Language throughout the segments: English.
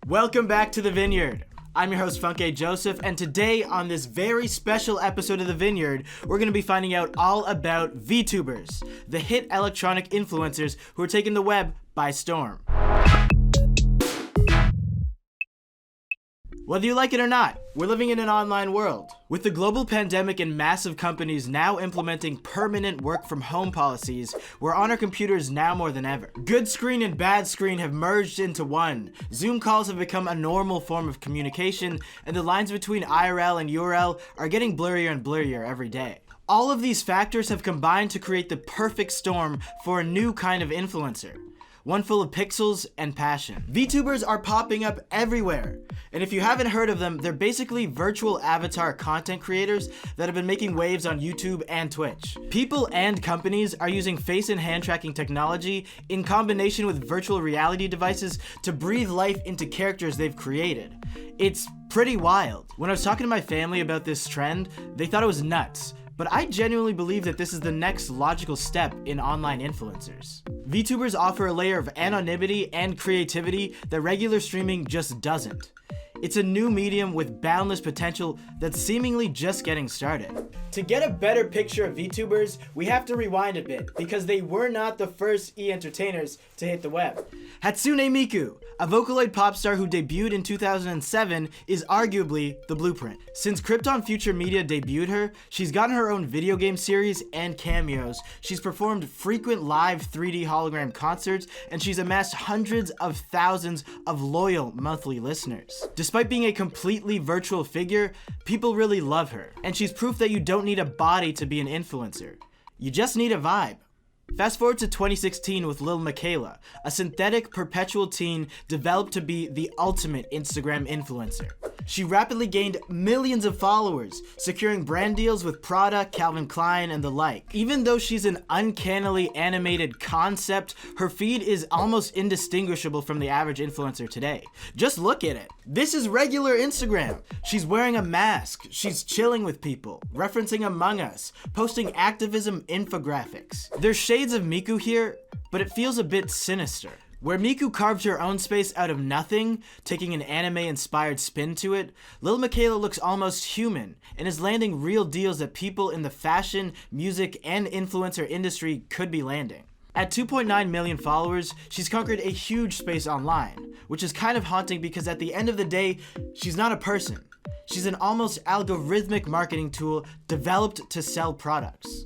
Welcome back to the Vineyard. I'm your host Funké Joseph, and today on this very special episode of the Vineyard, we're going to be finding out all about VTubers, the hit electronic influencers who are taking the web by storm. Whether you like it or not, we're living in an online world. With the global pandemic and massive companies now implementing permanent work from home policies, we're on our computers now more than ever. Good screen and bad screen have merged into one. Zoom calls have become a normal form of communication, and the lines between IRL and URL are getting blurrier and blurrier every day. All of these factors have combined to create the perfect storm for a new kind of influencer. One full of pixels and passion. VTubers are popping up everywhere. And if you haven't heard of them, they're basically virtual avatar content creators that have been making waves on YouTube and Twitch. People and companies are using face and hand tracking technology in combination with virtual reality devices to breathe life into characters they've created. It's pretty wild. When I was talking to my family about this trend, they thought it was nuts. But I genuinely believe that this is the next logical step in online influencers. VTubers offer a layer of anonymity and creativity that regular streaming just doesn't. It's a new medium with boundless potential that's seemingly just getting started. To get a better picture of VTubers, we have to rewind a bit, because they were not the first e-entertainers to hit the web. Hatsune Miku, a Vocaloid pop star who debuted in 2007, is arguably the blueprint. Since Krypton Future Media debuted her, she's gotten her own video game series and cameos, she's performed frequent live 3D hologram concerts, and she's amassed hundreds of thousands of loyal monthly listeners. Despite being a completely virtual figure, people really love her, and she's proof that you don't need a body to be an influencer. You just need a vibe. Fast forward to 2016 with Lil Miquela, a synthetic perpetual teen developed to be the ultimate Instagram influencer. She rapidly gained millions of followers, securing brand deals with Prada, Calvin Klein, and the like. Even though she's an uncannily animated concept, her feed is almost indistinguishable from the average influencer today. Just look at it. This is regular Instagram. She's wearing a mask, she's chilling with people, referencing Among Us, posting activism infographics. There's shades of Miku here, but it feels a bit sinister. Where Miku carved her own space out of nothing, taking an anime-inspired spin to it, Lil Miquela looks almost human and is landing real deals that people in the fashion, music, and influencer industry could be landing. At 2.9 million followers, she's conquered a huge space online, which is kind of haunting because at the end of the day, she's not a person. She's an almost algorithmic marketing tool developed to sell products.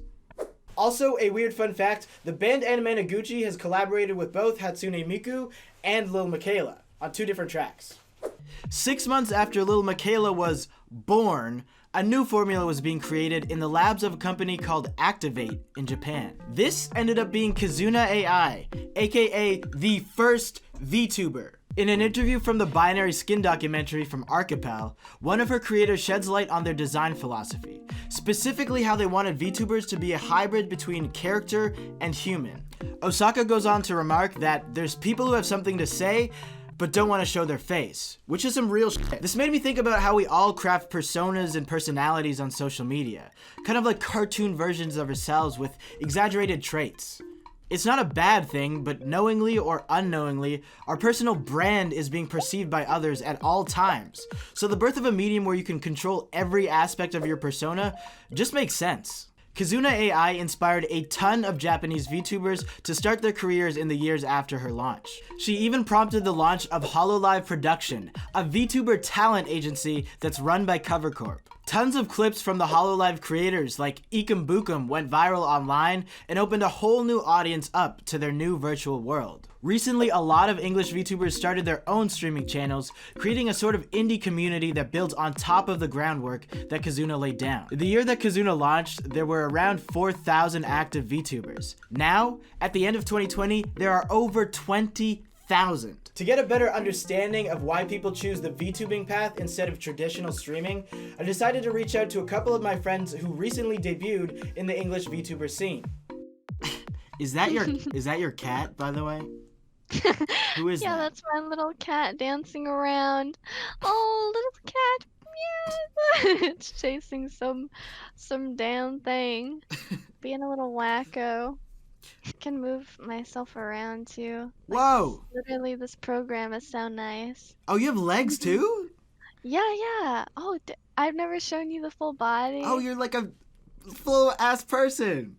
Also, a weird fun fact, the band Anime Gucci has collaborated with both Hatsune Miku and Lil Miquela on 2 different tracks. 6 months after Lil Miquela was born, a new formula was being created in the labs of a company called Activate in Japan. This ended up being Kizuna AI, aka the first VTuber. In an interview from the Binary Skin documentary from Archipel, one of her creators sheds light on their design philosophy, specifically how they wanted VTubers to be a hybrid between character and human. Osaka goes on to remark that there's people who have something to say, but don't want to show their face, which is some real shit. This made me think about how we all craft personas and personalities on social media, kind of like cartoon versions of ourselves with exaggerated traits. It's not a bad thing, but knowingly or unknowingly, our personal brand is being perceived by others at all times. So the birth of a medium where you can control every aspect of your persona just makes sense. Kizuna AI inspired a ton of Japanese VTubers to start their careers in the years after her launch. She even prompted the launch of Hololive Production, a VTuber talent agency that's run by Cover Corp. Tons of clips from the Hololive creators like Ikum Bukum went viral online and opened a whole new audience up to their new virtual world. Recently, a lot of English VTubers started their own streaming channels, creating a sort of indie community that builds on top of the groundwork that Kizuna laid down. The year that Kizuna launched, there were around 4,000 active VTubers. Now, at the end of 2020, there are over 20,000. To get a better understanding of why people choose the Vtubing path instead of traditional streaming, I decided to reach out to a couple of my friends who recently debuted in the English VTuber scene. Is that your cat, by the way? Who is that? Yeah, that's my little cat dancing around. Oh, little cat. Yeah. It's chasing some damn thing. Being a little wacko. can move myself around too. Like Whoa! literally, this program is so nice. Oh, you have legs Mhm. too? Yeah, yeah. Oh, I've never shown you the full Oh, body. you're like a full ass person.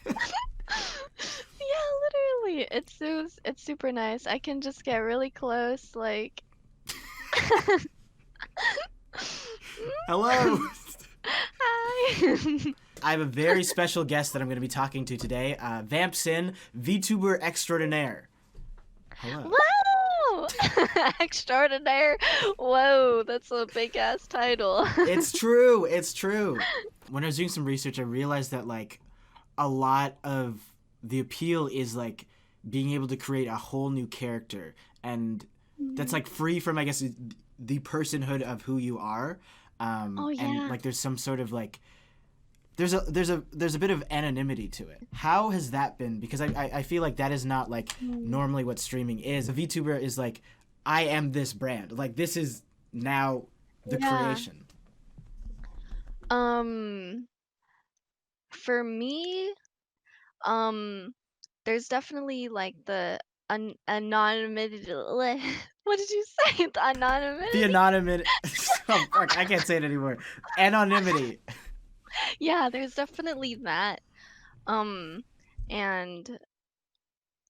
Yeah, literally. It's super nice. I can just get really close, like. Hello. Hi. I have a very special guest that I'm going to be talking to today. Vamp Sin, VTuber extraordinaire. Hello. Wow! Extraordinaire. Whoa, that's a big ass title. It's true. It's true. When I was doing some research, I realized that like a lot of the appeal is like being able to create a whole new character, and that's Mhm. like free from, I guess, the personhood of who you are. Oh And yeah. like there's some sort of like there's a bit of anonymity to it. How has that been? Because I feel like that is not like Mm. normally what streaming is. A VTuber is like, I am this brand. Like this is now the Yeah. creation. Um, for me, um, there's definitely like the anonymity. What did you say? The The anonymity? anonymity. Oh, fuck, I can't say it anymore. Anonymity. Yeah, there's definitely that. Um, and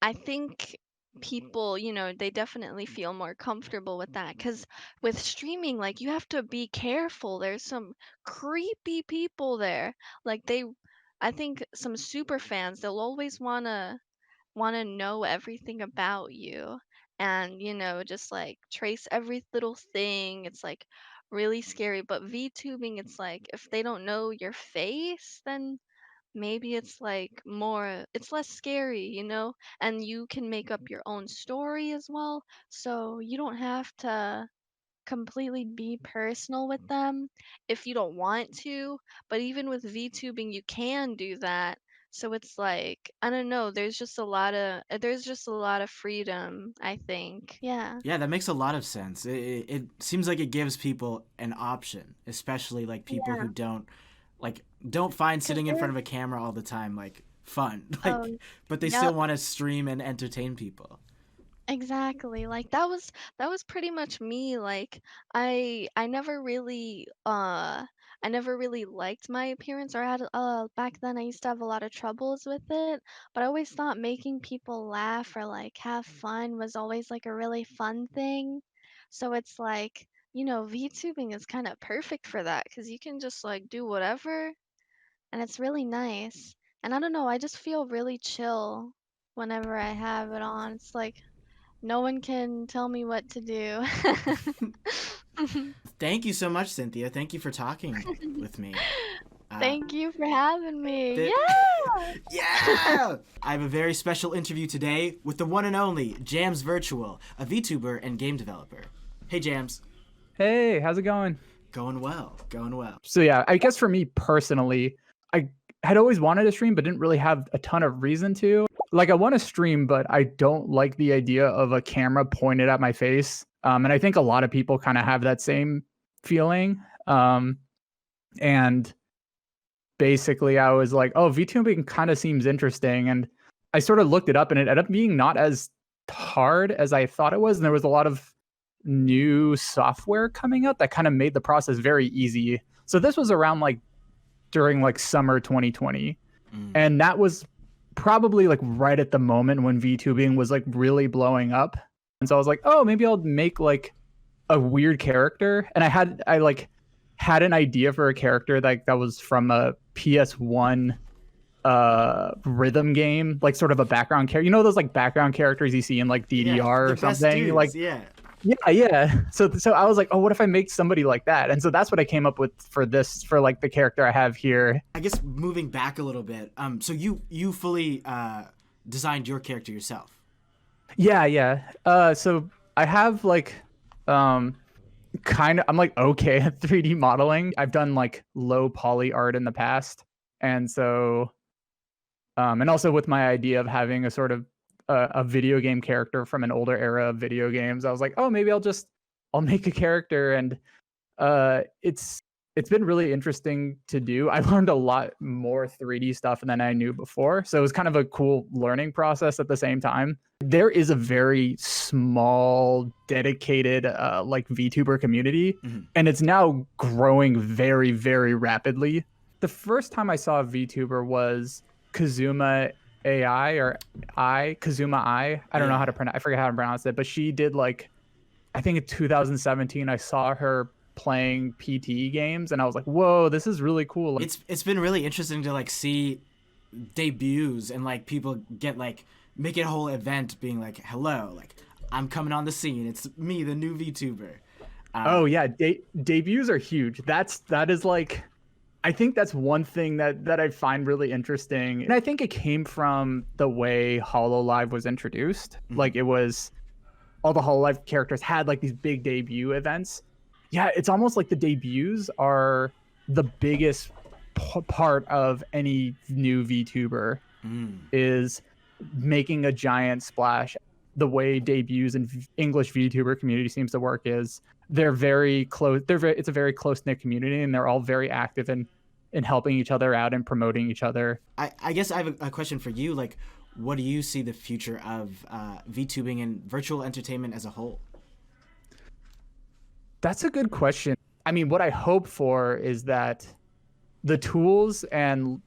I think people, they definitely feel more comfortable with that because with streaming, like you have to be careful. There's some creepy people there. Like I think some super fans, they'll always wanna know everything about you and, just like trace every little thing. It's like really scary. But VTubing, it's like if they don't know your face, then maybe it's like it's less scary, and you can make up your own story as well. So you don't have to completely be personal with them if you don't want to. But even with VTubing, you can do that. So it's like, I don't know, there's just a lot of freedom, I think. Yeah. Yeah, that makes a lot of sense. It seems like it gives people an option, especially like people Yeah. who don't find Cause sitting in front there's of a camera all the time like fun. Like, oh, but they still yep. want to stream and entertain people. Exactly. Like that was pretty much me. Like I never really liked my appearance or had back then I used to have a lot of troubles with it, but I always thought making people laugh or like have fun was always like a really fun thing. So it's like, VTubing is kind of perfect for that because you can just like do whatever and it's really nice. And I don't know, I just feel really chill whenever I have it on. It's like no one can tell me what to do. Thank you so much, Cynthia. Thank you for talking with me. Uh, Thank you for having me. th- Yeah. yeah! I have a very special interview today with the one and only Jams Virtual, a VTuber and game developer. Hey, Jams. Hey, how's it going? Going well. Going well. So yeah, I guess for me personally, I had always wanted to stream, but didn't really have a ton of reason to. Like I want to stream, but I don't like the idea of a camera pointed at my face. And I think a lot of people kind of have that same feeling. And basically I was like, oh, VTubing kind of seems interesting. And I sort of looked it up and it ended up being not as hard as I thought it was. And there was a lot of new software coming out that kind of made the process very easy. So this was around like during like summer 2020. Mm. And that was probably like right at the moment when VTubing was like really blowing up. And so I was like, oh, maybe I'll make like a weird character. And I like had an idea for a character that was from a PS1 rhythm game, like sort of a background character. You know those like background characters you see in like Yeah, DDR the or best something? Like dudes. Yeah. yeah. So I was like, oh, what if I make somebody like that? And so that's what I came up with for like the character I have here. I guess moving back a little bit. So you fully designed your character yourself. Yeah. So I have like I'm like okay at 3D modeling. I've done like low poly art in the past. And so and also with my idea of having a sort of a video game character from an older era of video games, I was like, oh, maybe I'll make a character. And it's it's been really interesting to do. I learned a lot more 3D stuff than I knew before. So it was kind of a cool learning process at the same time. There is a very small, dedicated like VTuber community, and it's now growing very, very rapidly. The first time I saw a VTuber was Kazuma AI or Kazuma I. I don't know how to pronounce. I forget how to pronounce it, but she did like, I think in 2017, I saw her playing PT games, and I was like, "Whoa, this is really cool." Like, it's been really interesting to like see debuts and like people get like make it a whole event being like, "Hello, like I'm coming on the scene. It's me, the new VTuber." Oh yeah, debuts are huge. That is like, I think that's one thing that I find really interesting, and I think it came from the way HoloLive was introduced. Like it was all the HoloLive characters had like these big debut events. Yeah, it's almost like the debuts are the biggest part of any new VTuber is making a giant splash. The way debuts in English VTuber community seems to work is they're very close. It's a very close knit community, and they're all very active in helping each other out and promoting each other. I guess I have a question for you. Like, what do you see the future of VTubing and virtual entertainment as a whole? That's a good question. I mean, what I hope for is that the tools and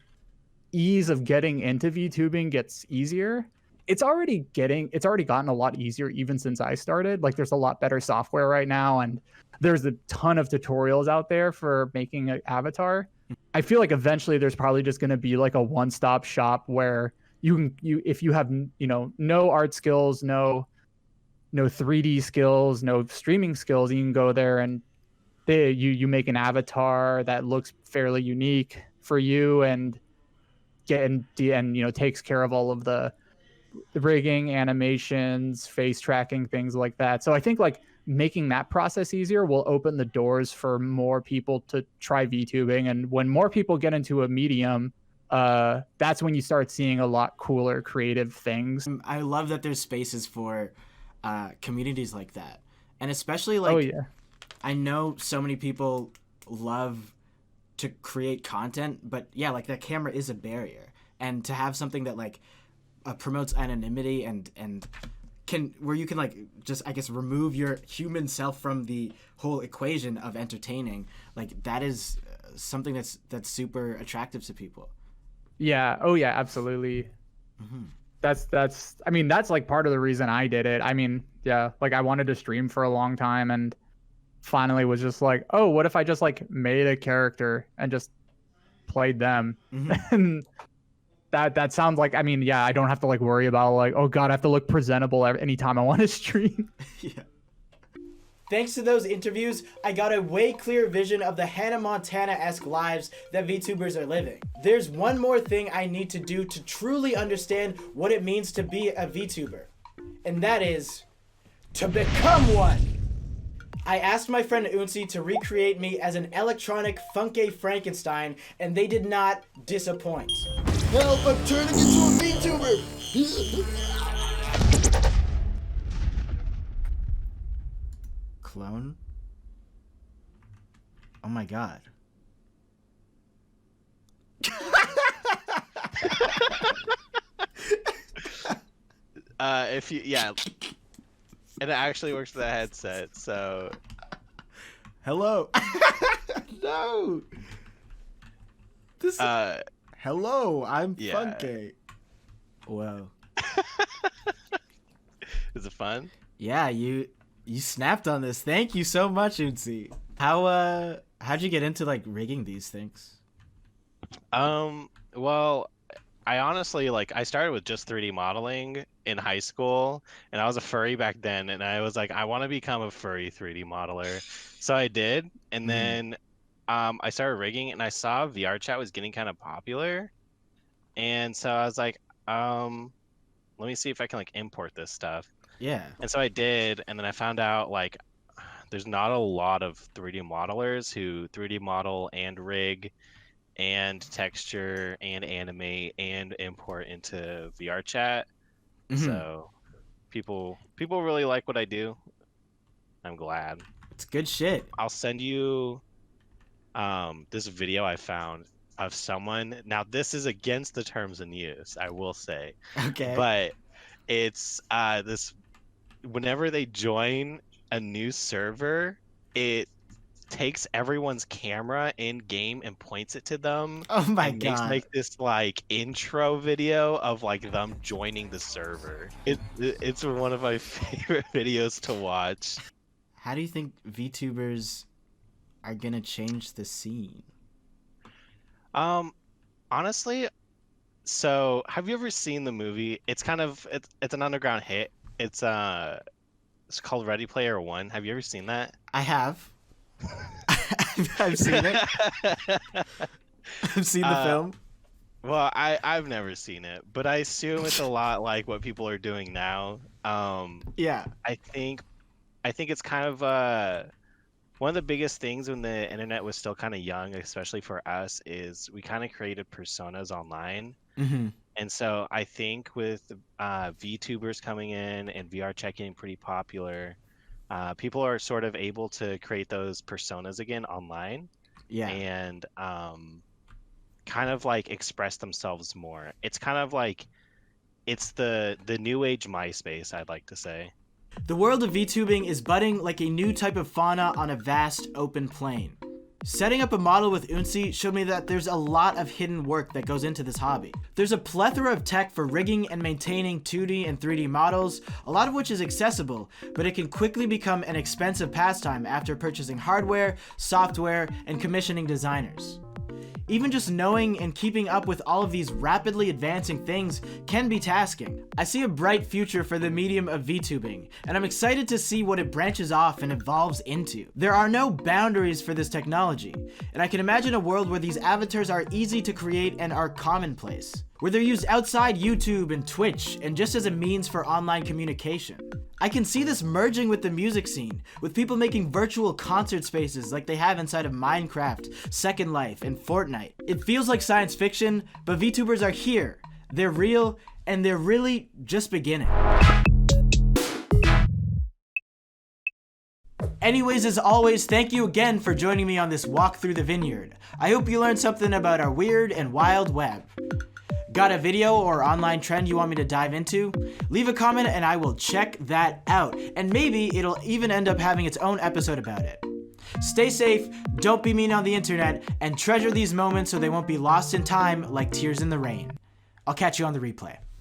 ease of getting into VTubing gets easier. It's already gotten a lot easier even since I started. Like there's a lot better software right now, and there's a ton of tutorials out there for making an avatar. I feel like eventually there's probably just going to be like a one-stop shop where if you have, no art skills, no 3D skills, no streaming skills, you can go there and you make an avatar that looks fairly unique for you and takes care of all of the rigging, animations, face tracking, things like that. So I think like making that process easier will open the doors for more people to try VTubing, and when more people get into a medium, that's when you start seeing a lot cooler creative things. I love that there's spaces for communities like that, and especially like I know so many people love to create content, but yeah, like that camera is a barrier, and to have something that like promotes anonymity and where you can like just, I guess, remove your human self from the whole equation of entertaining, like that is something that's super attractive to people. Yeah. Oh yeah, absolutely. That's I mean, that's like part of the reason I did it. I mean, yeah, like I wanted to stream for a long time, and finally was just like, oh, what if I just like made a character and just played them? And that sounds like, I mean, yeah, I don't have to like worry about like, oh god, I have to look presentable anytime I want to stream. Yeah. Thanks to those interviews, I got a way clearer vision of the Hannah Montana-esque lives that VTubers are living. There's one more thing I need to do to truly understand what it means to be a VTuber, and that is to become one. I asked my friend Unsi to recreate me as an electronic Funké Frankenstein, and they did not disappoint. Help, I'm turning into a VTuber! Clone? Oh my god. If you, yeah. And it actually works with the headset, so. Hello. No. This. Hello, I'm Funké. Whoa. Is it fun? Yeah, you snapped on this. Thank you so much, Unsi. How'd you get into like rigging these things? Well, I honestly, like, I started with just 3D modeling in high school, and I was a furry back then, and I was like, I want to become a furry 3D modeler. So I did, and then I started rigging, and I saw VR chat was getting kind of popular, and so I was like, let me see if I can like import this stuff. Yeah. And so I did, and then I found out like there's not a lot of 3D modelers who 3D model and rig and texture and animate and import into VR chat. So people really like what I do. I'm glad. It's good shit. I'll send you this video I found of someone. Now this is against the terms and use, I will say, Okay. but it's this whenever they join a new server, it takes everyone's camera in game and points it to them. Oh my and makes god. like this like intro video of like them joining the server. It's one of my favorite videos to watch. How do you think VTubers are gonna change the scene? Honestly, so have you ever seen the movie? It's an underground hit. It's called Ready Player One. Have you ever seen that? I have. I've seen it. I've seen the film. Well, I've never seen it, but I assume it's a lot like what people are doing now. Yeah. I think it's kind of one of the biggest things when the internet was still kind of young, especially for us, is we kind of created personas online. Mm-hmm. And so I think with VTubers coming in and VR chat getting pretty popular, people are sort of able to create those personas again online. Yeah. And kind of like express themselves more. It's kind of like it's the new age MySpace, I'd like to say. The world of VTubing is budding like a new type of fauna on a vast open plain. Setting up a model with Unsi showed me that there's a lot of hidden work that goes into this hobby. There's a plethora of tech for rigging and maintaining 2D and 3D models, a lot of which is accessible, but it can quickly become an expensive pastime after purchasing hardware, software, and commissioning designers. Even just knowing and keeping up with all of these rapidly advancing things can be tasking. I see a bright future for the medium of VTubing, and I'm excited to see what it branches off and evolves into. There are no boundaries for this technology, and I can imagine a world where these avatars are easy to create and are commonplace, where they're used outside YouTube and Twitch and just as a means for online communication. I can see this merging with the music scene, with people making virtual concert spaces like they have inside of Minecraft, Second Life, and Fortnite. It feels like science fiction, but VTubers are here, they're real, and they're really just beginning. Anyways, as always, thank you again for joining me on this walk through the Vineyard. I hope you learned something about our weird and wild web. Got a video or online trend you want me to dive into? Leave a comment and I will check that out. And maybe it'll even end up having its own episode about it. Stay safe, don't be mean on the internet, and treasure these moments so they won't be lost in time like tears in the rain. I'll catch you on the replay.